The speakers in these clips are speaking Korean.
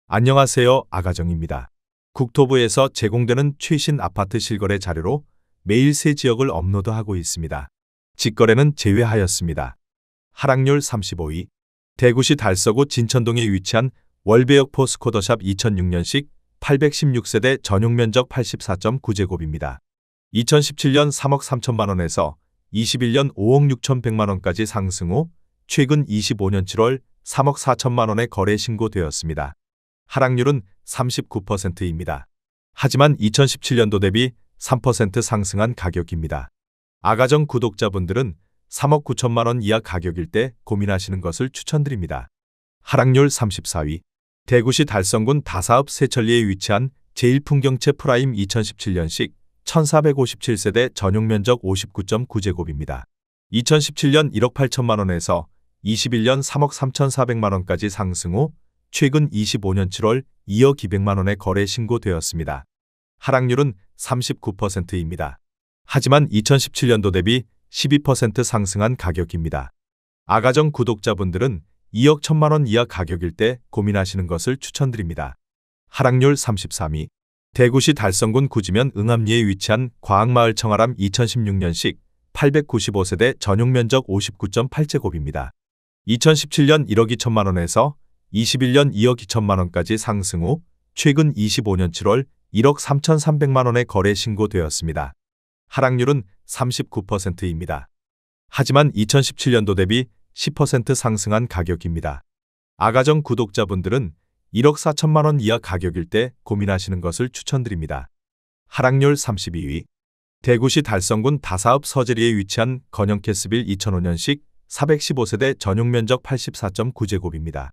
안녕하세요. 아가정입니다. 국토부에서 제공되는 최신 아파트 실거래 자료로 매일 새 지역을 업로드하고 있습니다. 직거래는 제외하였습니다. 하락률 35위. 대구시 달서구 진천동에 위치한 월배역 포스코더샵 2006년식 816세대 전용 면적 84.9제곱입니다. 2017년 3억 3천만 원에서 21년 5억 6천100만 원까지 상승 후 최근 25년 7월 3억 4천만 원에 거래 신고되었습니다. 하락률은 39%입니다. 하지만 2017년도 대비 3% 상승한 가격입니다. 아가정 구독자분들은 3억 9천만 원 이하 가격일 때 고민하시는 것을 추천드립니다. 하락률 34위. 대구시 달성군 다사읍 세천리에 위치한 제1풍경채 프라임 2017년식 1457세대 전용 면적 59.9제곱입니다. 2017년 1억 8천만 원에서 21년 3억 3,400만 원까지 상승 후 최근 25년 7월 2억 200만 원에 거래 신고되었습니다. 하락률은 39%입니다. 하지만 2017년도 대비 12% 상승한 가격입니다. 아가정 구독자분들은 2억 1천만 원 이하 가격일 때 고민하시는 것을 추천드립니다. 하락률 33위. 대구시 달성군 구지면 응암리에 위치한 과학마을 청아람 2016년식 895세대 전용 면적 59.8제곱입니다. 2017년 1억 2천만 원에서 21년 2억 2천만 원까지 상승 후 최근 25년 7월 1억 3,300만 원에 거래 신고되었습니다. 하락률은 39%입니다. 하지만 2017년도 대비 10% 상승한 가격입니다. 아가정 구독자분들은 1억 4천만 원 이하 가격일 때 고민하시는 것을 추천드립니다. 하락률 32위. 대구시 달성군 다사읍 서재리에 위치한 건영캐스빌 2005년식 415세대 전용 면적 84.9제곱입니다.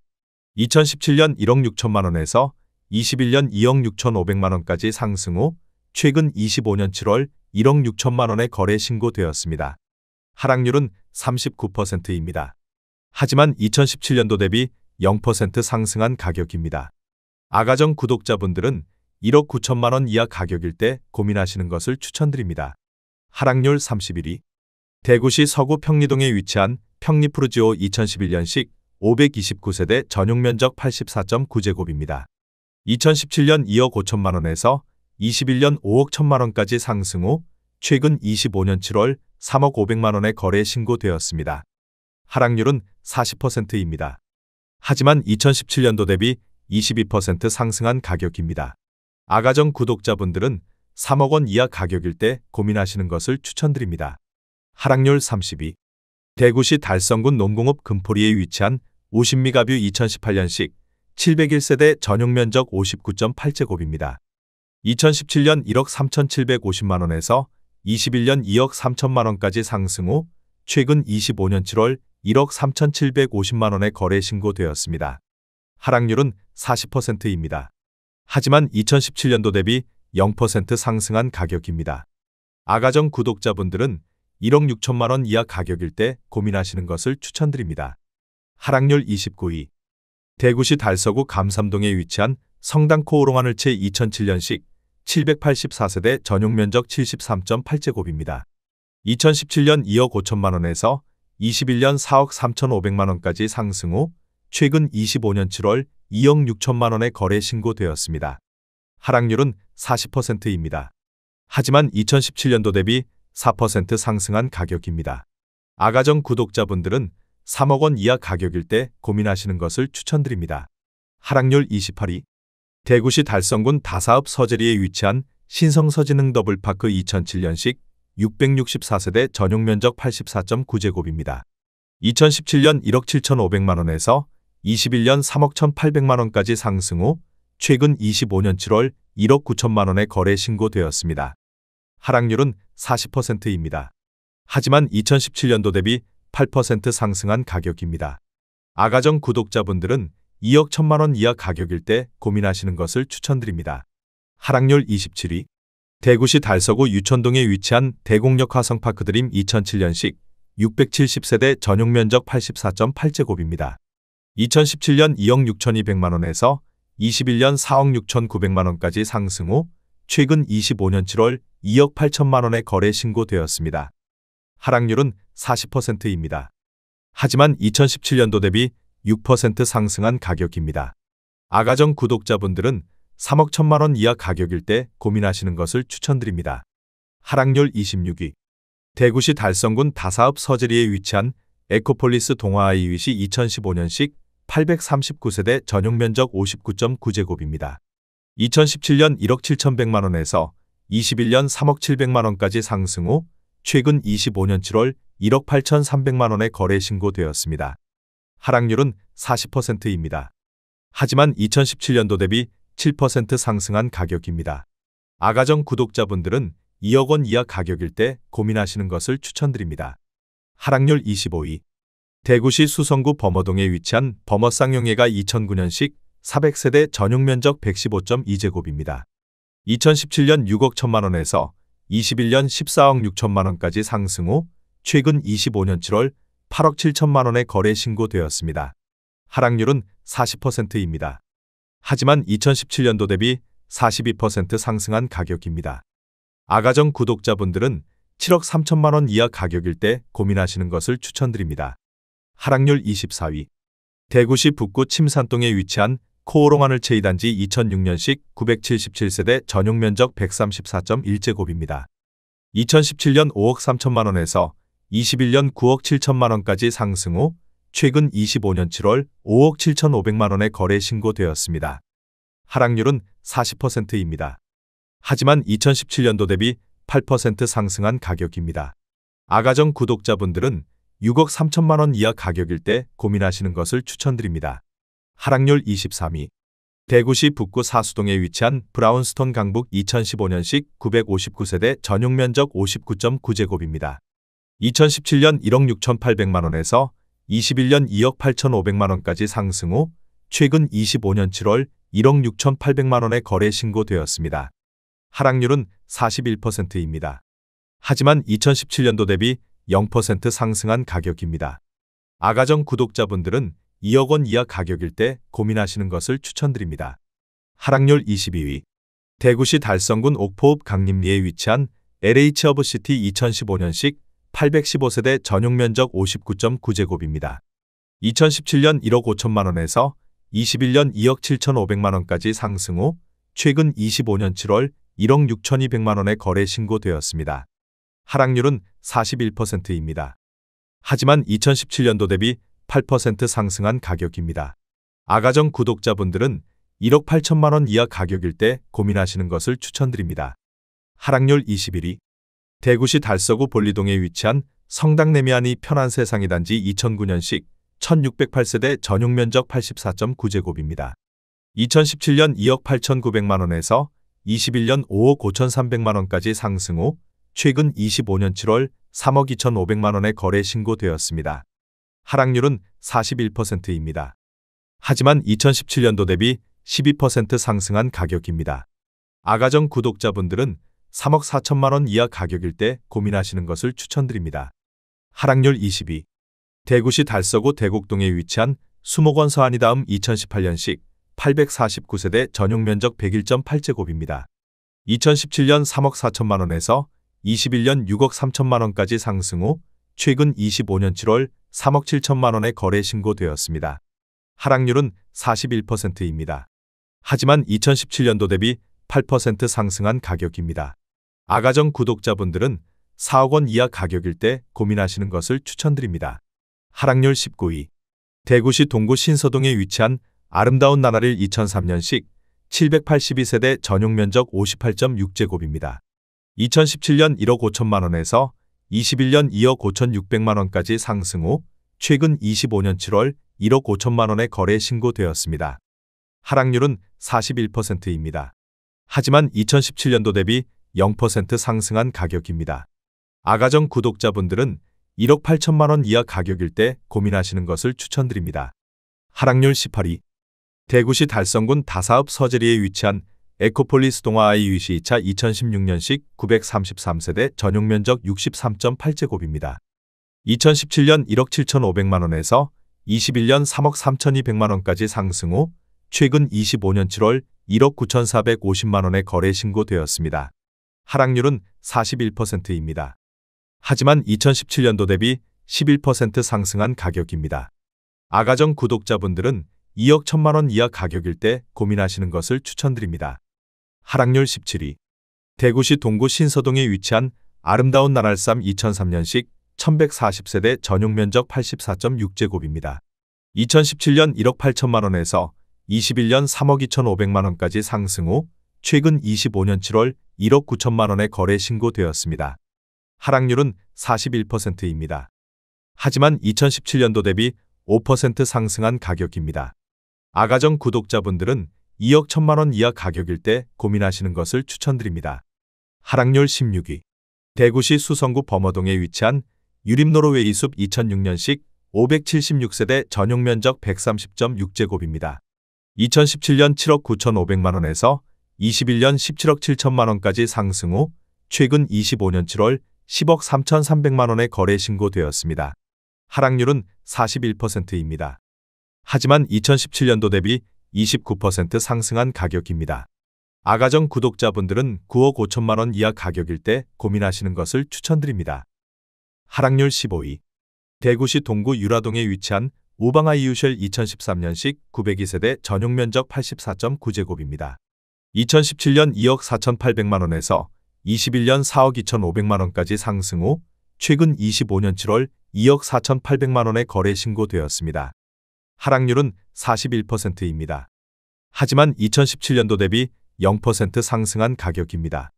2017년 1억 6천만 원에서 21년 2억 6천5백만 원까지 상승 후 최근 25년 7월 1억 6천만 원에 거래 신고되었습니다. 하락률은 39%입니다. 하지만 2017년도 대비 0% 상승한 가격입니다. 아가정 구독자분들은 1억 9천만 원 이하 가격일 때 고민하시는 것을 추천드립니다. 하락률 31위. 대구시 서구 평리동에 위치한 평리푸르지오 2011년식 529세대 전용 면적 84.9제곱입니다. 2017년 2억 5천만 원에서 21년 5억 1천만 원까지 상승 후 최근 25년 7월 3억 5백만 원에 거래 신고되었습니다. 하락률은 40%입니다. 하지만 2017년도 대비 22% 상승한 가격입니다. 아가정 구독자분들은 3억 원 이하 가격일 때 고민하시는 것을 추천드립니다. 하락률 30위. 대구시 달성군 농공읍 금포리에 위치한 우신미가뷰 2018년식 701세대 전용 면적 59.8제곱입니다. 2017년 1억 3,750만 원에서 21년 2억 3천만 원까지 상승 후 최근 25년 7월 1억 3,750만 원에 거래 신고되었습니다. 하락률은 40%입니다. 하지만 2017년도 대비 0% 상승한 가격입니다. 아가정 구독자분들은 1억 6천만 원 이하 가격일 때 고민하시는 것을 추천드립니다. 하락률 29위. 대구시 달서구 감삼동에 위치한 성당코 오롱하늘채 2007년식 784세대 전용 면적 73.8제곱입니다. 2017년 2억 5천만 원에서 21년 4억 3,500만 원까지 상승 후 최근 25년 7월 2억 6천만 원에 거래 신고되었습니다. 하락률은 40%입니다. 하지만 2017년도 대비 4% 상승한 가격입니다. 아가정 구독자분들은 3억 원 이하 가격일 때 고민하시는 것을 추천드립니다. 하락률 28위. 대구시 달성군 다사읍 서재리에 위치한 신성서진흥 더블파크 2007년식 664세대 전용 면적 84.9제곱입니다. 2017년 1억 7천5백만 원에서 21년 3억 1,800만 원까지 상승 후 최근 25년 7월 1억 9천만 원에 거래 신고되었습니다. 하락률은 40%입니다. 하지만 2017년도 대비 8% 상승한 가격입니다. 아가정 구독자분들은 2억 1천만 원 이하 가격일 때 고민하시는 것을 추천드립니다. 하락률 27위. 대구시 달서구 유천동에 위치한 대곡역 화성파크드림 2007년식 670세대 전용 면적 84.8제곱입니다. 2017년 2억 6,200만 원에서 21년 4억 6천9백만 원까지 상승 후 최근 25년 7월 2억 8천만 원에 거래 신고되었습니다. 하락률은 40%입니다. 하지만 2017년도 대비 6% 상승한 가격입니다. 아가정 구독자분들은 3억 1천만 원 이하 가격일 때 고민하시는 것을 추천드립니다. 하락률 26위. 대구시 달성군 다사읍 서재리에 위치한 에코폴리스 동아아이윗이 2015년식 839세대 전용면적 59.9제곱입니다. 2017년 1억 7,100만 원에서 21년 3억 700만 원까지 상승 후 최근 25년 7월 1억 8,300만 원에 거래 신고되었습니다. 하락률은 40%입니다. 하지만 2017년도 대비 7% 상승한 가격입니다. 아가정 구독자분들은 2억 원 이하 가격일 때 고민하시는 것을 추천드립니다. 하락률 25위. 대구시 수성구 범어동에 위치한 범어 쌍용예가 2009년식 400세대 전용면적 115.2제곱입니다. 2017년 6억 1천만 원에서 21년 14억 6천만 원까지 상승 후 최근 25년 7월 8억 7천만 원에 거래 신고되었습니다. 하락률은 40%입니다. 하지만 2017년도 대비 42% 상승한 가격입니다. 아가정 구독자분들은 7억 3천만 원 이하 가격일 때 고민하시는 것을 추천드립니다. 하락률 24위. 대구시 북구 침산동에 위치한 코오롱하늘 체2단지 2006년식 977세대 전용면적 134.1제곱입니다. 2017년 5억 3천만 원에서 21년 9억 7천만 원까지 상승 후 최근 25년 7월 5억 7,500만 원에 거래 신고되었습니다. 하락률은 40%입니다. 하지만 2017년도 대비 8% 상승한 가격입니다. 아가정 구독자분들은 6억 3천만 원 이하 가격일 때 고민하시는 것을 추천드립니다. 하락률 23위. 대구시 북구 사수동에 위치한 브라운스톤 강북 2015년식 959세대 전용면적 59.9제곱입니다. 2017년 1억 6,800만 원에서 21년 2억 8,500만 원까지 상승 후 최근 25년 7월 1억 6,800만 원에 거래 신고되었습니다. 하락률은 41%입니다. 하지만 2017년도 대비 0% 상승한 가격입니다. 아가정 구독자분들은 2억 원 이하 가격일 때 고민하시는 것을 추천드립니다. 하락률 22위. 대구시 달성군 옥포읍 강림리에 위치한 LH허브시티 2015년식 815세대 전용면적 59.9제곱입니다. 2017년 1억 5천만 원에서 21년 2억 7,500만 원까지 상승 후 최근 25년 7월 1억 6,200만 원에 거래 신고되었습니다. 하락률은 41%입니다. 하지만 2017년도 대비 8% 상승한 가격입니다. 아가정 구독자분들은 1억 8천만 원 이하 가격일 때 고민하시는 것을 추천드립니다. 하락률 21위. 대구시 달서구 볼리동에 위치한 성당내미안이 편안세상이 단지 2009년식 1608세대 전용면적 84.9제곱입니다. 2017년 2억 8,900만 원에서 21년 5억 5,300만 원까지 상승 후 최근 25년 7월 3억 2,500만 원에 거래 신고되었습니다. 하락률은 41%입니다. 하지만 2017년도 대비 12% 상승한 가격입니다. 아가정 구독자분들은 3억 4천만 원 이하 가격일 때 고민하시는 것을 추천드립니다. 하락률 20위. 대구시 달서구 대곡동에 위치한 수목원 서안이 다음 2018년식 849세대 전용면적 101.8제곱입니다. 2017년 3억 4천만 원에서 21년 6억 3천만 원까지 상승 후 최근 25년 7월 3억 7천만 원에 거래 신고되었습니다. 하락률은 41%입니다. 하지만 2017년도 대비 8% 상승한 가격입니다. 아가정 구독자분들은 4억 원 이하 가격일 때 고민하시는 것을 추천드립니다. 하락률 19위. 대구시 동구 신서동에 위치한 아름다운 나날일 2003년식 782세대 전용면적 58.6제곱입니다. 2017년 1억 5천만 원에서 21년 2억 5,600만 원까지 상승 후 최근 25년 7월 1억 5천만 원에 거래 신고되었습니다. 하락률은 41%입니다. 하지만 2017년도 대비 0% 상승한 가격입니다. 아가정 구독자분들은 1억 8천만 원 이하 가격일 때 고민하시는 것을 추천드립니다. 하락률 18위. 대구시 달성군 다사읍 서재리에 위치한 에코폴리스 동아아이윗이 2차 2016년식 933세대 전용면적 63.8제곱입니다. 2017년 1억 7,500만 원에서 21년 3억 3,200만 원까지 상승 후 최근 25년 7월 1억 9,450만 원에 거래 신고되었습니다. 하락률은 41%입니다. 하지만 2017년도 대비 11% 상승한 가격입니다. 아가정 구독자분들은 2억 1천만 원 이하 가격일 때 고민하시는 것을 추천드립니다. 하락률 17위. 대구시 동구 신서동에 위치한 아름다운 나날삼 2003년식 1140세대 전용 면적 84.6제곱입니다. 2017년 1억 8천만 원에서 21년 3억 2,500만 원까지 상승 후 최근 25년 7월 1억 9천만 원에 거래 신고되었습니다. 하락률은 41%입니다. 하지만 2017년도 대비 5% 상승한 가격입니다. 아가정 구독자분들은 2억 1천만 원 이하 가격일 때 고민하시는 것을 추천드립니다. 하락률 16위. 대구시 수성구 범어동에 위치한 유림노르웨이 숲 2006년식 576세대 전용 면적 130.6제곱입니다. 2017년 7억 9,500만 원에서 21년 17억 7천만 원까지 상승 후 최근 25년 7월 10억 3,300만 원에 거래 신고되었습니다. 하락률은 41%입니다. 하지만 2017년도 대비 29% 상승한 가격입니다. 아가정 구독자분들은 9억 5천만 원 이하 가격일 때 고민하시는 것을 추천드립니다. 하락률 15위. 대구시 동구 유라동에 위치한 우방아 이유셜 2013년식 902세대 전용 면적 84.9제곱입니다. 2017년 2억 4,800만 원에서 21년 4억 2,500만 원까지 상승 후 최근 25년 7월 2억 4,800만 원에 거래 신고되었습니다. 하락률은 41%입니다. 하지만 2017년도 대비 0% 상승한 가격입니다.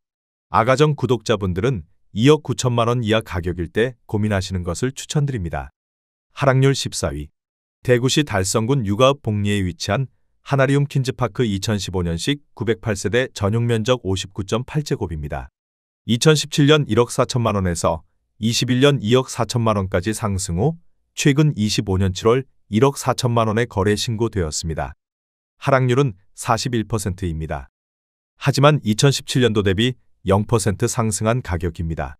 아가정 구독자분들은 2억 9천만 원 이하 가격일 때 고민하시는 것을 추천드립니다. 하락률 14위. 대구시 달성군 육아읍 복리에 위치한 하나리움 킨즈파크 2015년식 908세대 전용 면적 59.8제곱입니다. 2017년 1억 4천만 원에서 21년 2억 4천만 원까지 상승 후 최근 25년 7월 1억 4천만 원에 거래 신고되었습니다. 하락률은 41%입니다. 하지만 2017년도 대비 0% 상승한 가격입니다.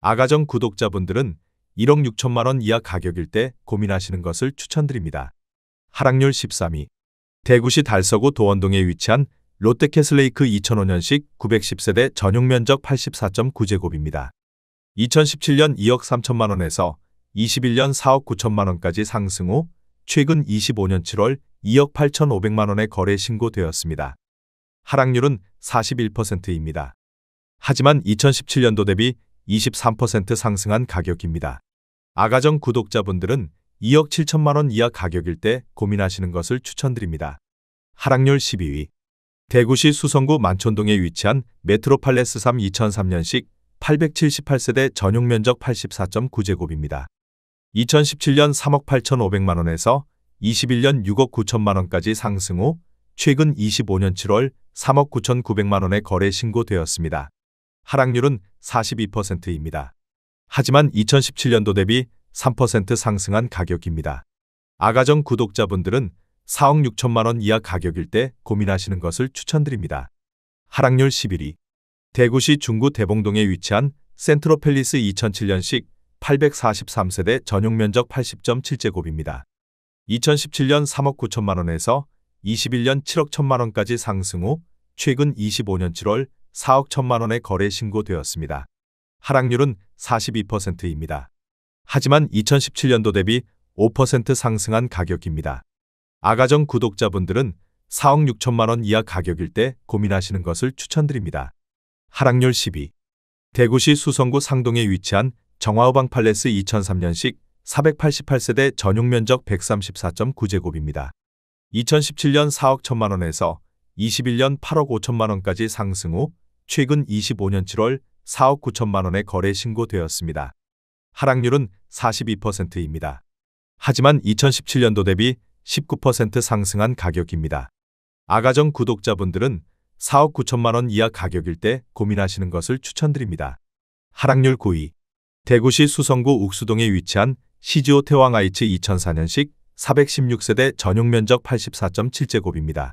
아가정 구독자분들은 1억 6천만 원 이하 가격일 때 고민하시는 것을 추천드립니다. 하락률 13위. 대구시 달서구 도원동에 위치한 롯데캐슬레이크 2005년식 910세대 전용 면적 84.9제곱입니다. 2017년 2억 3천만 원에서 21년 4억 9천만 원까지 상승 후 최근 25년 7월 2억 8,500만 원에 거래 신고되었습니다. 하락률은 41%입니다. 하지만 2017년도 대비 23% 상승한 가격입니다. 아가정 구독자분들은 2억 7천만 원 이하 가격일 때 고민하시는 것을 추천드립니다. 하락률 12위. 대구시 수성구 만촌동에 위치한 메트로팔레스 3 2003년식 878세대 전용 면적 84.9제곱입니다. 2017년 3억 8,500만 원에서 21년 6억 9천만 원까지 상승 후 최근 25년 7월 3억 9,900만 원에 거래 신고되었습니다. 하락률은 42%입니다. 하지만 2017년도 대비 3% 상승한 가격입니다. 아가정 구독자분들은 4억 6천만 원 이하 가격일 때 고민하시는 것을 추천드립니다. 하락률 11위. 대구시 중구 대봉동에 위치한 센트로팰리스 2007년식 843세대 전용 면적 80.7제곱입니다. 2017년 3억 9천만 원에서 21년 7억 1천만 원까지 상승 후 최근 25년 7월 4억 1천만 원에 거래 신고되었습니다. 하락률은 42%입니다. 하지만 2017년도 대비 5% 상승한 가격입니다. 아가정 구독자분들은 4억 6천만 원 이하 가격일 때 고민하시는 것을 추천드립니다. 하락률 10위. 대구시 수성구 상동에 위치한 정화우방 팔레스 2003년식 488세대 전용 면적 134.9제곱입니다. 2017년 4억 1천만 원에서 21년 8억 5천만 원까지 상승 후 최근 25년 7월 4억 9천만 원에 거래 신고되었습니다. 하락률은 42%입니다. 하지만 2017년도 대비 19% 상승한 가격입니다. 아가정 구독자분들은 4억 9천만 원 이하 가격일 때 고민하시는 것을 추천드립니다. 하락률 9위. 대구시 수성구 욱수동에 위치한 시즈오 태왕아이츠 2004년식 416세대 전용 면적 84.7제곱입니다.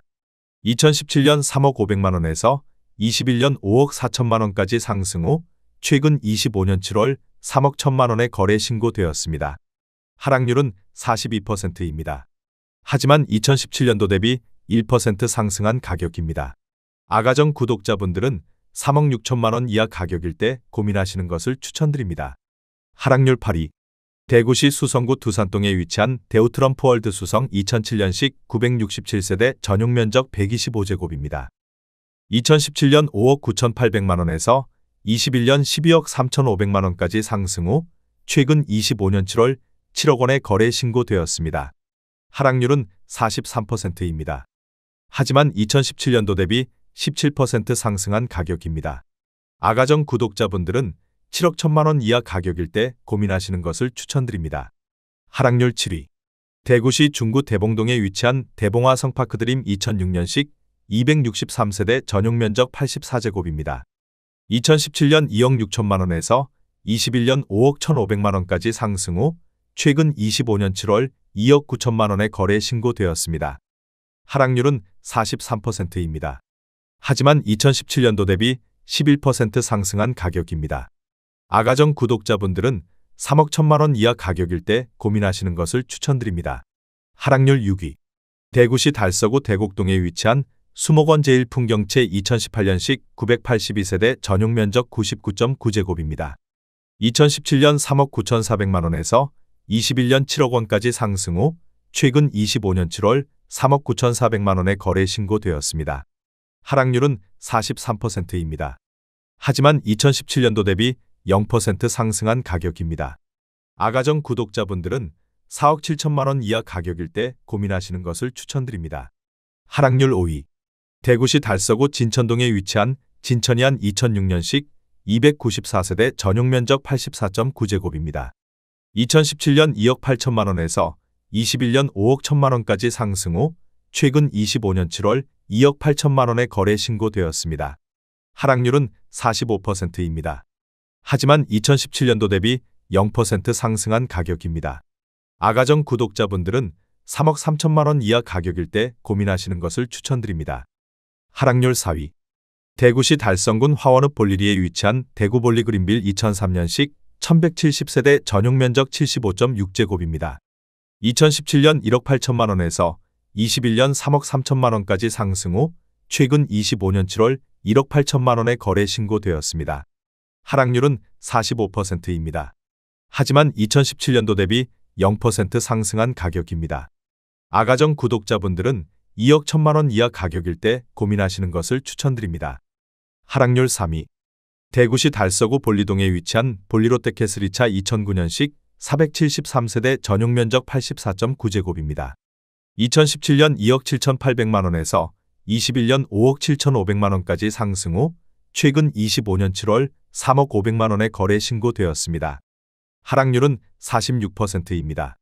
2017년 3억 500만 원에서 21년 5억 4천만 원까지 상승 후 최근 25년 7월 3억 1천만 원에 거래 신고되었습니다. 하락률은 42%입니다. 하지만 2017년도 대비 1% 상승한 가격입니다. 아가정 구독자분들은 3억 6천만 원 이하 가격일 때 고민하시는 것을 추천드립니다. 하락률 8위. 대구시 수성구 두산동에 위치한 데우트럼프 월드 수성 2007년식 967세대 전용 면적 125제곱입니다. 2017년 5억 9,800만 원에서 21년 12억 3,500만 원까지 상승 후 최근 25년 7월 7억 원에 거래 신고되었습니다. 하락률은 43%입니다. 하지만 2017년도 대비 17% 상승한 가격입니다. 아가정 구독자분들은 7억 1천만 원 이하 가격일 때 고민하시는 것을 추천드립니다. 하락률 7위. 대구시 중구 대봉동에 위치한 대봉화 성파크드림 2006년식 263세대 전용 면적 84제곱입니다. 2017년 2억 6천만 원에서 21년 5억 1,500만 원까지 상승 후 최근 25년 7월 2억 9천만 원에 거래 신고되었습니다. 하락률은 43%입니다. 하지만 2017년도 대비 11% 상승한 가격입니다. 아가정 구독자분들은 3억 1천만 원 이하 가격일 때 고민하시는 것을 추천드립니다. 하락률 6위. 대구시 달서구 대곡동에 위치한 수목원 제1풍경채 2018년식 982세대 전용 면적 99.9제곱입니다. 2017년 3억 9,400만 원에서 21년 7억 원까지 상승 후 최근 25년 7월 3억 9,400만 원에 거래 신고되었습니다. 하락률은 43%입니다. 하지만 2017년도 대비 0% 상승한 가격입니다. 아가정 구독자분들은 4억 7천만 원 이하 가격일 때 고민하시는 것을 추천드립니다. 하락률 5위. 대구시 달서구 진천동에 위치한 진천이안 2006년식 294세대 전용 면적 84.9제곱입니다. 2017년 2억 8천만 원에서 21년 5억 1천만 원까지 상승 후 최근 25년 7월 2억 8천만 원에 거래 신고되었습니다. 하락률은 45%입니다. 하지만 2017년도 대비 0% 상승한 가격입니다. 아가정 구독자분들은 3억 3천만 원 이하 가격일 때 고민하시는 것을 추천드립니다. 하락률 4위. 대구시 달성군 화원읍 볼리리에 위치한 대구 볼리그린빌 2003년식 1170세대 전용 면적 75.6제곱입니다. 2017년 1억 8천만 원에서 21년 3억 3천만 원까지 상승 후 최근 25년 7월 1억 8천만 원에 거래 신고되었습니다. 하락률은 45%입니다. 하지만 2017년도 대비 0% 상승한 가격입니다. 아가정 구독자분들은 2억 1천만 원 이하 가격일 때 고민하시는 것을 추천드립니다. 하락률 3위. 대구시 달서구 볼리동에 위치한 볼리롯데캐슬 2차 2009년식 473세대 전용 면적 84.9제곱입니다. 2017년 2억 7,800만 원에서 21년 5억 7,500만 원까지 상승 후 최근 25년 7월 3억 500만 원에 거래 신고되었습니다. 하락률은 46%입니다.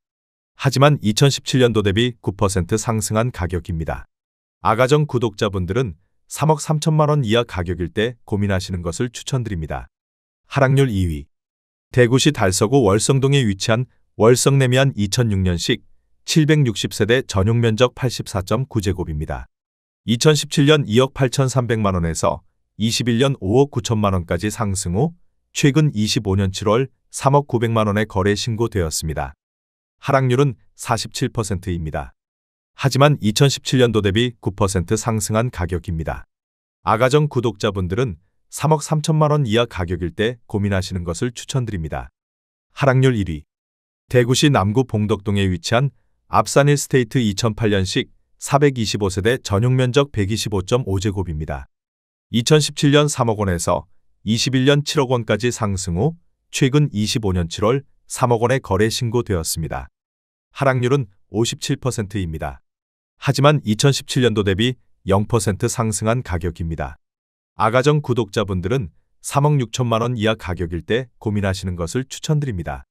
하지만 2017년도 대비 9% 상승한 가격입니다. 아가정 구독자분들은 3억 3천만 원 이하 가격일 때 고민하시는 것을 추천드립니다. 하락률 2위. 대구시 달서구 월성동에 위치한 월성내미안 2006년식 760세대 전용 면적 84.9제곱입니다. 2017년 2억 8,300만 원에서 21년 5억 9천만 원까지 상승 후 최근 25년 7월 3억 900만 원에 거래 신고되었습니다. 하락률은 47%입니다. 하지만 2017년도 대비 9% 상승한 가격입니다. 아가정 구독자분들은 3억 3천만 원 이하 가격일 때 고민하시는 것을 추천드립니다. 하락률 1위. 대구시 남구 봉덕동에 위치한 앞산힐스테이트 2008년식 425세대 전용 면적 125.5제곱입니다. 2017년 3억 원에서 21년 7억 원까지 상승 후 최근 25년 7월 3억 원에 거래 신고되었습니다. 하락률은 57%입니다. 하지만 2017년도 대비 0% 상승한 가격입니다. 아가정 구독자분들은 3억 6천만 원 이하 가격일 때 고민하시는 것을 추천드립니다.